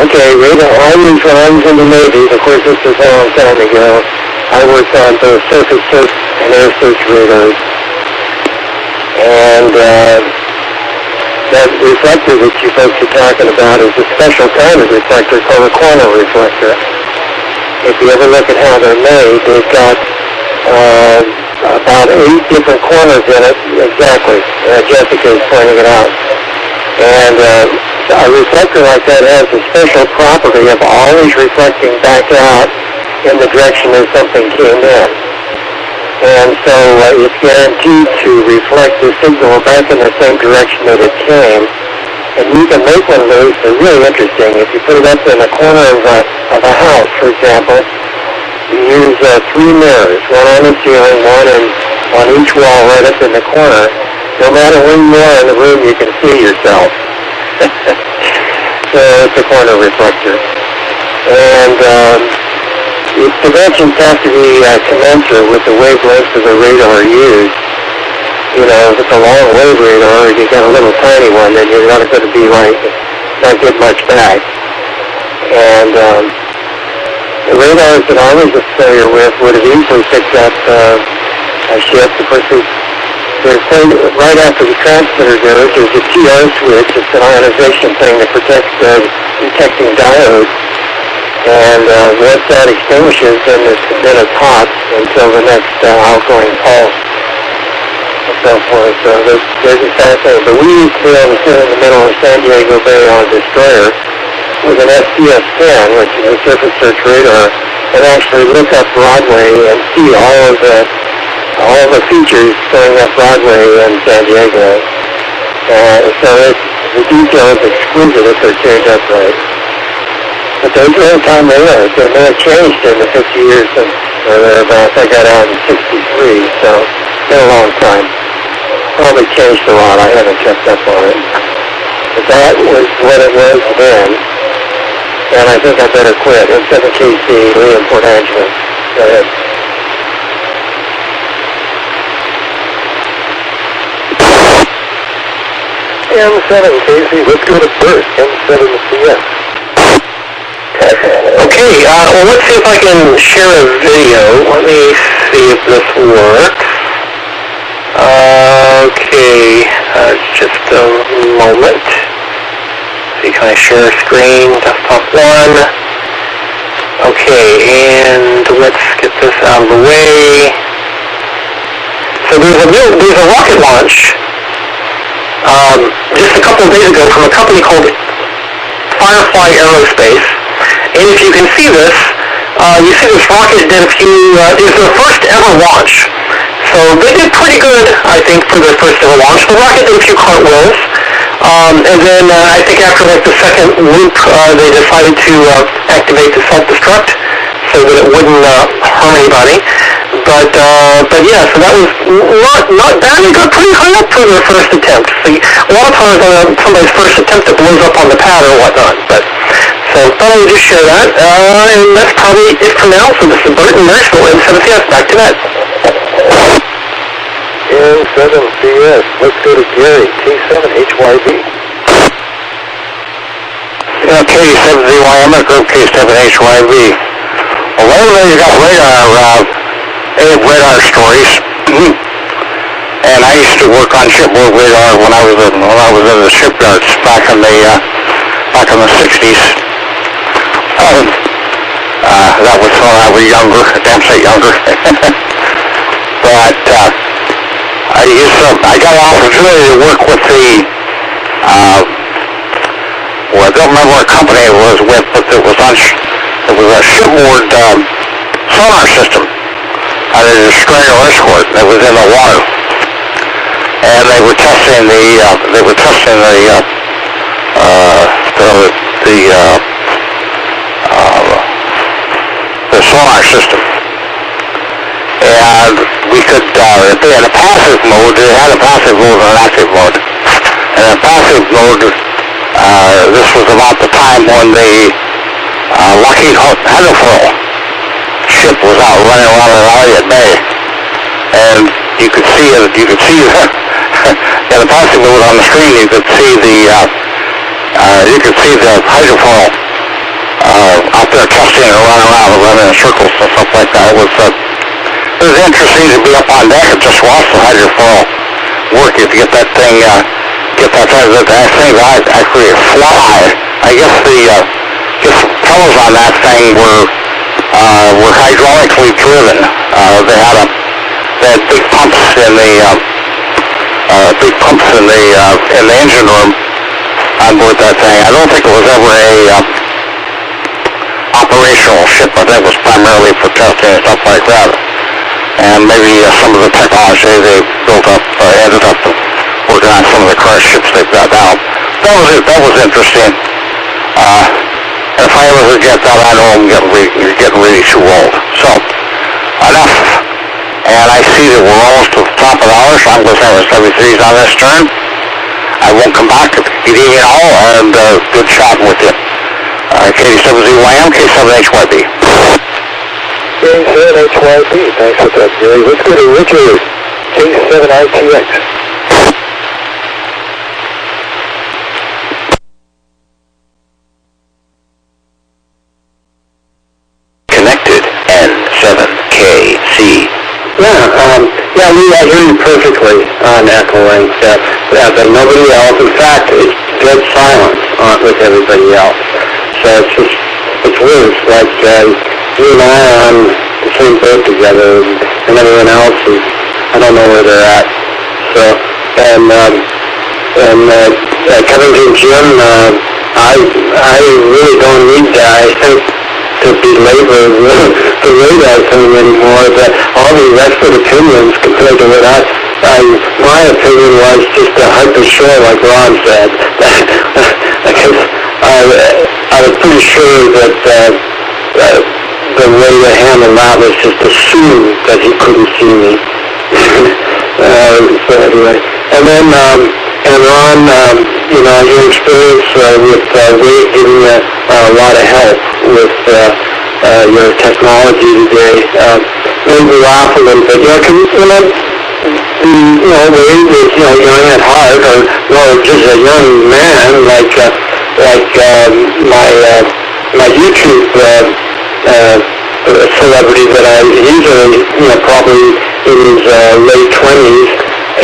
Okay, radar. When I was in the Navy, of course this was a long time ago, I worked on both surface search and air search radars. And that reflector that you folks are talking about is a special kind of reflector called a corner reflector. If you ever look at how they're made, they've got about 8 different corners in it, exactly. Jessica is pointing it out. And a reflector like that has a special property of always reflecting back out in the direction that something came in. And so it's guaranteed to reflect the signal back in the same direction that it came. And you can make one of those. They're really interesting. If you put it up in a corner of a house, for example, you use 3 mirrors, one on the ceiling, one on each wall right up in the corner. No matter when you are in the room, you can see yourself. So it's a corner reflector. And its dimensions have to be commensurate with the wavelengths of the radar used. You know, if it's a long wave radar, you got a little tiny one, then you're not going to be not get much back. And the radars that I was familiar with would have easily picked up a ship. Of course, they're right after the transmitter goes, there's a TR switch. It's an ionization thing that protects detecting diodes. And once that extinguishes, then it's hot until the next outgoing pulse and so forth. So there's a fascinating. But we used to be able to sit in the middle of San Diego Bay on a destroyer with an SPS-10, which is a surface search radar, and actually look up Broadway and see all of the features going up Broadway in San Diego. So the detail is exquisite if they're tuned up right. But those are the time radars. They may have changed in the 50 years since thereabouts. I got out in 63, so it's been a long time. Probably changed a lot. I haven't kept up on it. But that was what it was then. And I think I better quit. M7KC, Lee in Port Angeles. Go ahead. M7KC, let's go to Bert, M7CS. Okay, well, let's see if I can share a video. Let me see if this works. Okay, just a moment. See, can I share screen, desktop 1? Okay, and let's get this out of the way. So there's a rocket launch just a couple of days ago from a company called Firefly Aerospace. And if you can see this, you see this rocket did is their first ever launch. So they did pretty good, I think, for their first ever launch. The rocket did a few cartwheels. And then I think after like the second loop, they decided to activate the self-destruct so that it wouldn't harm anybody. But yeah, so that was not bad. They got pretty high up for their first attempt. See, a lot of times on somebody's first attempt, it blows up on the pad or whatnot. So thought I would just share that. And that's probably it for now. So this is Bert in Nashville, M7CS. Back to that. M7CS. Let's go to Gary, K7HYB. K7ZY, I'm at group K7HYB. over there you got radar stories. And I used to work on shipboard radar when I was in the shipyards back in the 60s. That was when I was younger, damn sight younger. But I got an opportunity to work with I don't remember what company it was with, but it was a shipboard sonar system on a destroyer escort that was in the water, and they were testing the sonar system, and we could if they had a passive mode, they had a passive mode and an active mode. And in passive mode, this was about the time when the Lockheed Huddersfield ship was out running around in Elliott Bay, and you could see in the passive mode on the screen, you could see the hydrofoil out there testing and running in circles and stuff like that. It was interesting to be up on deck and just watch the hydrofoil work. If you get that thing actually fly. I guess the propellers on that thing were hydraulically driven. They had big pumps in the engine room on board that thing. I don't think it was ever a operational ship. I think it was primarily for testing and stuff like that. And maybe some of the technology they built up ended up working on some of the current ships they've got now. That was interesting. If I ever forget that, I know you're getting really too old. So, enough. And I see that we're almost to the top of the hour, so I'm going to have a 73s on this turn. I won't come back if you need me at all, and good chatting with you. KD7ZYM, K7HYB. K7HYB, thanks for that, Gary. Let's go to Richard, K7ITX. Connected, N7KC. Yeah, Lee, I hear you perfectly on echoing that, but nobody else. In fact, it's dead silence with everybody else. So it's weird. It's like you and I are on the same boat together, and everyone else is, I don't know where they're at. So, Covington Jim, I really don't need that. I think to belabor the radar thing anymore, but all these expert opinions compared to what my opinion was just a hyper short, like Ron said. Because I was pretty sure that the way to handle that was just assume that he couldn't see me. So anyway, and then and Ron, your experience with Wade giving you a lot of help with your technology today made me laugh a little bit. Wade was young at heart, or just a young man like my YouTube celebrity that he's probably in his late 20s,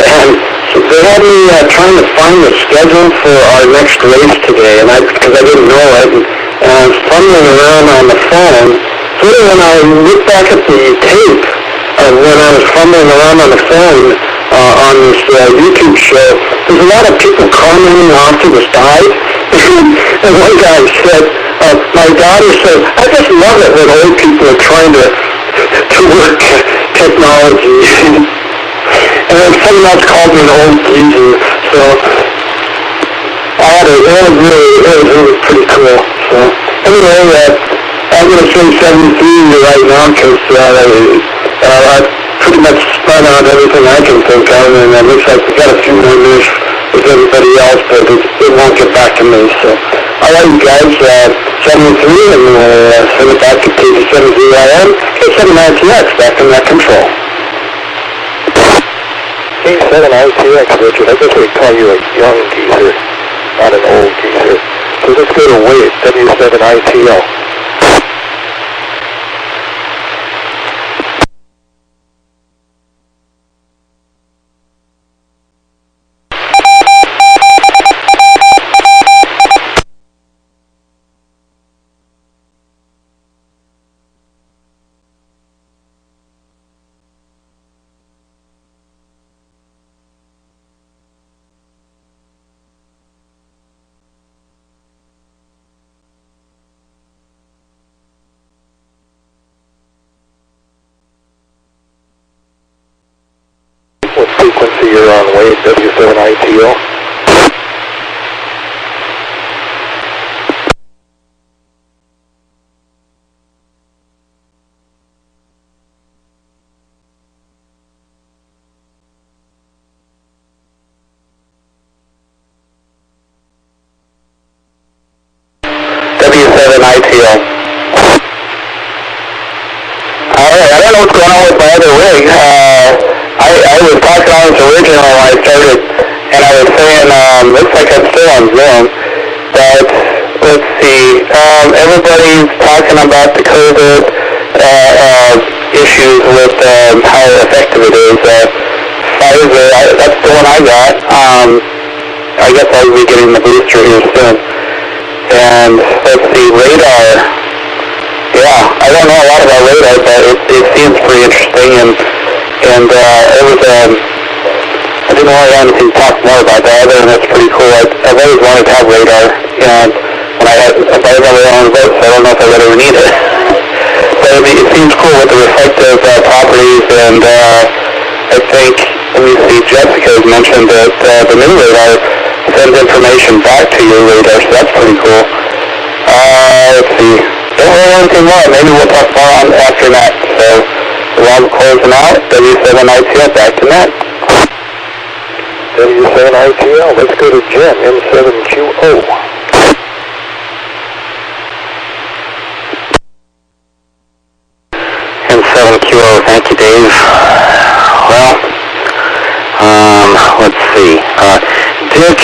and so they had me trying to find the schedule for our next race today, and because I didn't know it, and I was fumbling around on the phone. So when I looked back at the tape of when I was fumbling around on the phone on this YouTube show, there's a lot of people commenting off to the side. And one guy said, my daughter said, I just love it when old people are trying to work technology. And then someone else called me an old geezer. So it was really pretty cool. So anyway, I'm going to say 73 right now because I pretty much spun out everything I can think of, and it looks like we got a few more minutes with everybody else, but it won't get back to me. So all right, you guys, 73, and we'll send it back to KD7ZYM, K7ITX, back in that control. K7ITX, Richard, I guess we call you a young geezer, not an old geezer. So let's go to Wade, W7ITL. frequency, you're on Wade W7ITO. W7ITO. Alright, I don't know what's going on with my other rig. I was talking on this originally when I started, and I was saying, looks like I'm still on Zoom, but let's see, everybody's talking about the COVID issues with how effective it is. Pfizer, that's the one I got. I guess I'll be getting the booster here soon. And let's see, radar. Yeah, I don't know a lot about radar, but it seems pretty interesting, and it was, I didn't want to talk more about that, other than that's pretty cool. I've always wanted to have radar, and when I never owned a boat, so I don't know if I would ever need it. But it seems cool with the reflective properties, and I think, let me see, Jessica has mentioned that the new radar sends information back to your radar, so that's pretty cool. Let's see. Don't really know anything more. Maybe we'll talk more on after that. So, while I'm closing out, W7ITL, back to Matt. W7ITL, let's go to Jen, M7QO. M7QO, thank you, Dave. Well, let's see. Dick,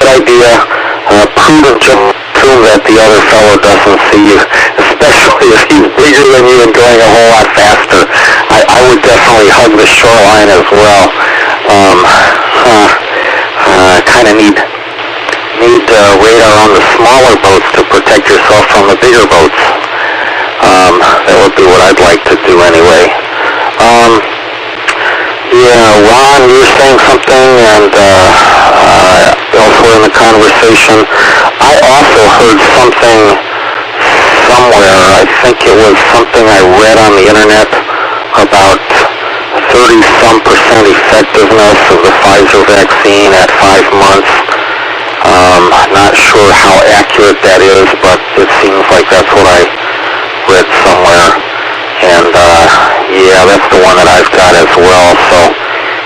good idea. Prudent to assume that the other fellow doesn't see you, especially if he's bigger than you and going a whole lot faster. I would definitely hug the shoreline as well. Kind of need radar on the smaller boats to protect yourself from the bigger boats. That would be what I'd like to do anyway. Yeah, Ron, you were saying something, and elsewhere in the conversation, I also heard something somewhere. I think it was something I read on the internet about 30-some% effectiveness of the Pfizer vaccine at 5 months. Not sure how accurate that is, but it seems like that's what I read somewhere. And yeah, that's the one that I've got as well, so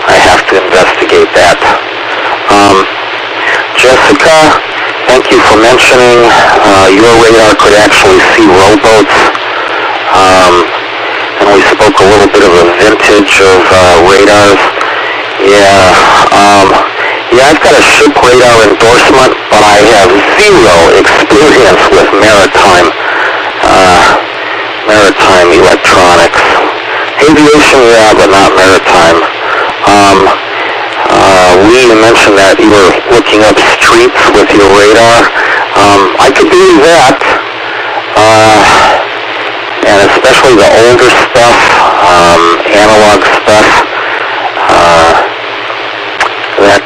I have to investigate that. Jessica, thank you for mentioning your radar could actually see rowboats. And we spoke a little bit of a vintage of radars. Yeah, I've got a ship radar endorsement, but I have zero experience with maritime electronics. Aviation, yeah, but not maritime. Lee, you mentioned that you were looking up streets with your radar. I could do that, and especially the older stuff, analog stuff, that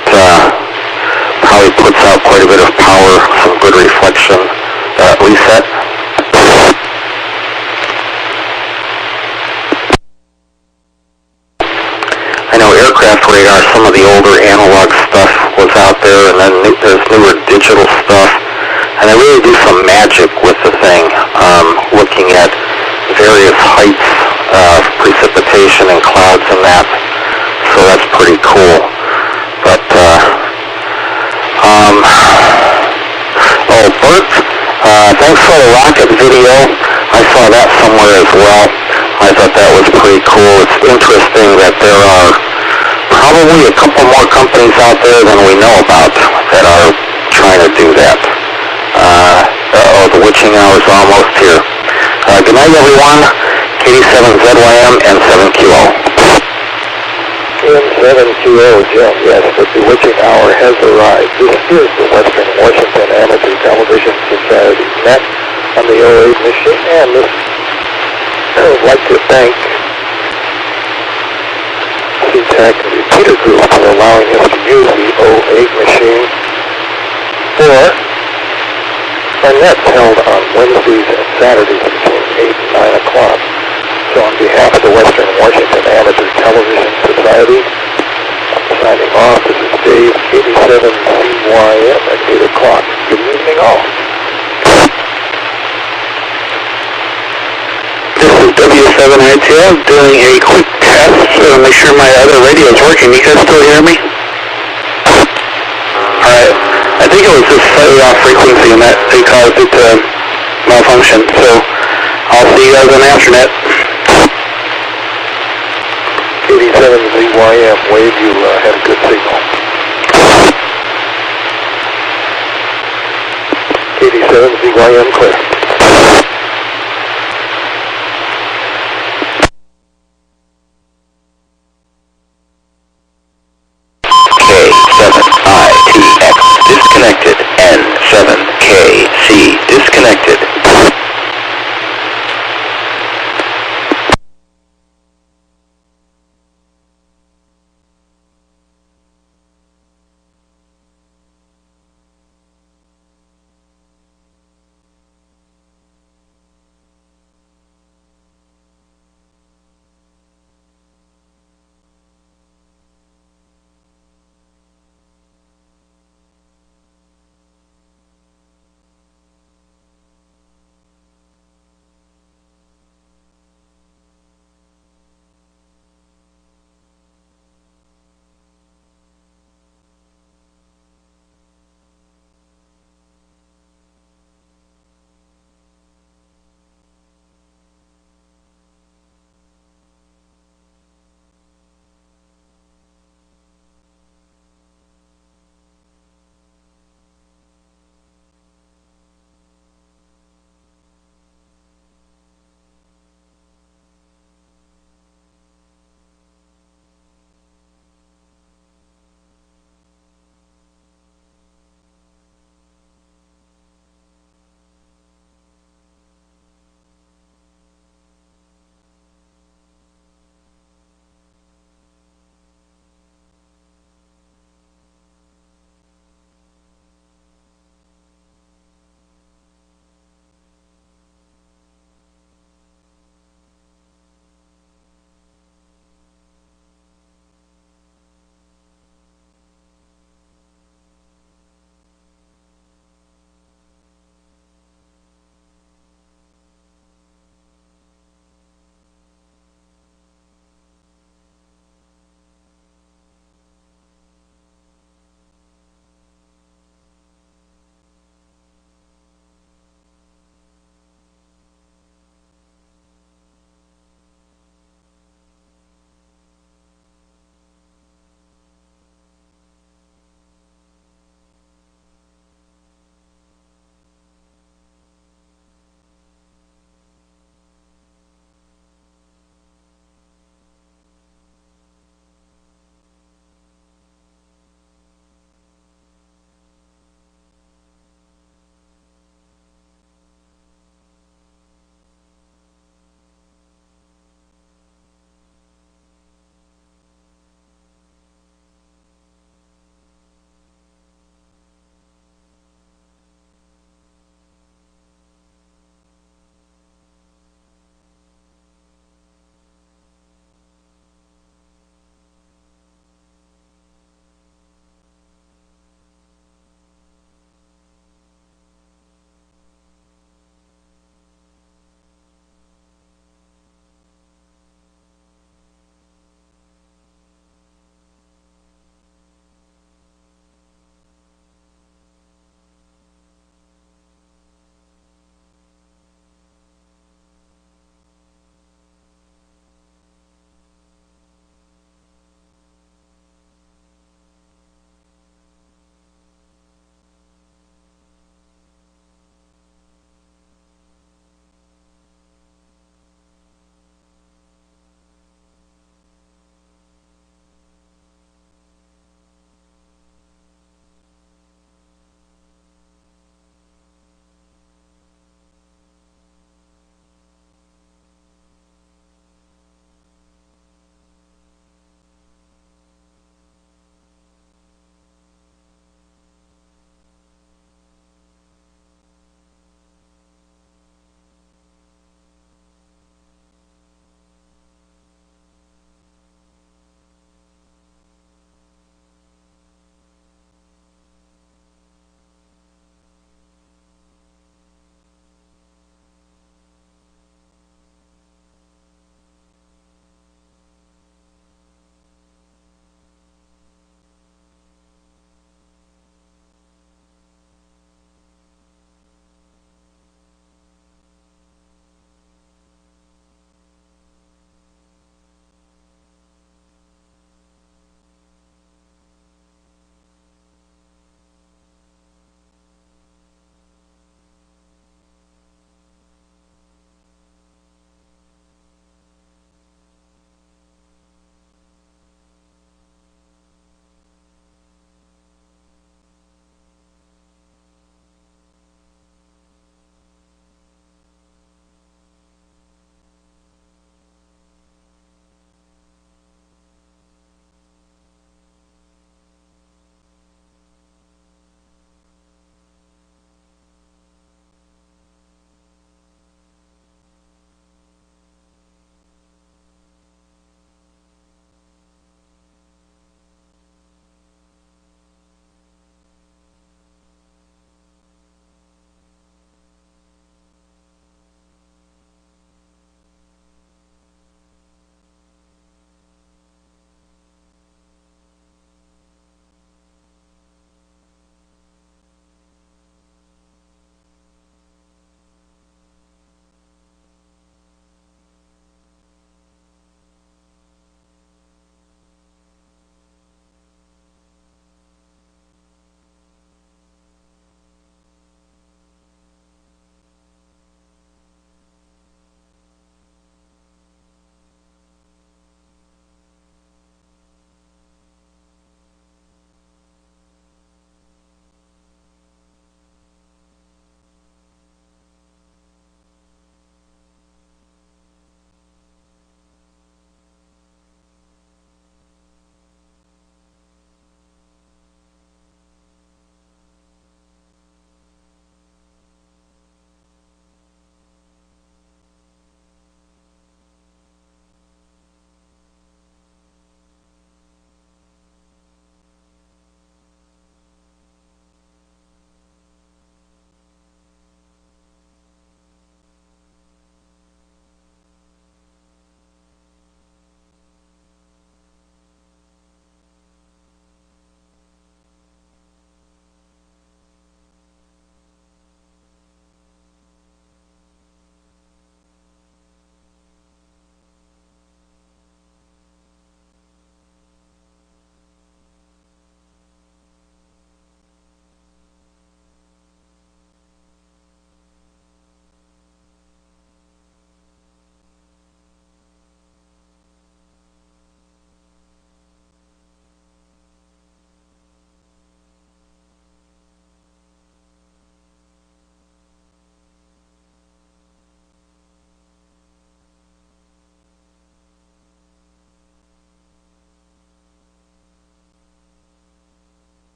probably puts out quite a bit of power, some good reflection. Reset. I know aircraft radar, some of the older analog stuff was out there, and then there's newer digital stuff, and they really do some magic with the thing, looking at various heights of precipitation and clouds and that, so that's pretty cool. But, Bert, thanks for the rocket video. I saw that somewhere as well. I thought that was pretty cool. It's interesting that there are probably a couple more companies out there than we know about that are trying to do that. The witching hour is almost here. Good night, everyone. KD7ZYM and 7QO. M7QO, Jim, yes, the bewitching hour has arrived. This is the Western Washington Amateur Television Society Net on the 08 machine, and I would like to thank CTAC and Repeater Group for allowing us to use the 08 machine for our nets held on Wednesdays and Saturdays between 8 and 9 o'clock. So on behalf of the Western Washington Amateur Television Society, signing off. This is Dave, 87CYM at 8 o'clock. Good evening all. This is WW7ATS doing a quick test to make sure my other radio is working. You guys still hear me? Alright. I think it was just slightly off frequency and that they caused it to malfunction. So I'll see you guys on the internet. 87ZYM, wave, you have a good signal. 87ZYM clear.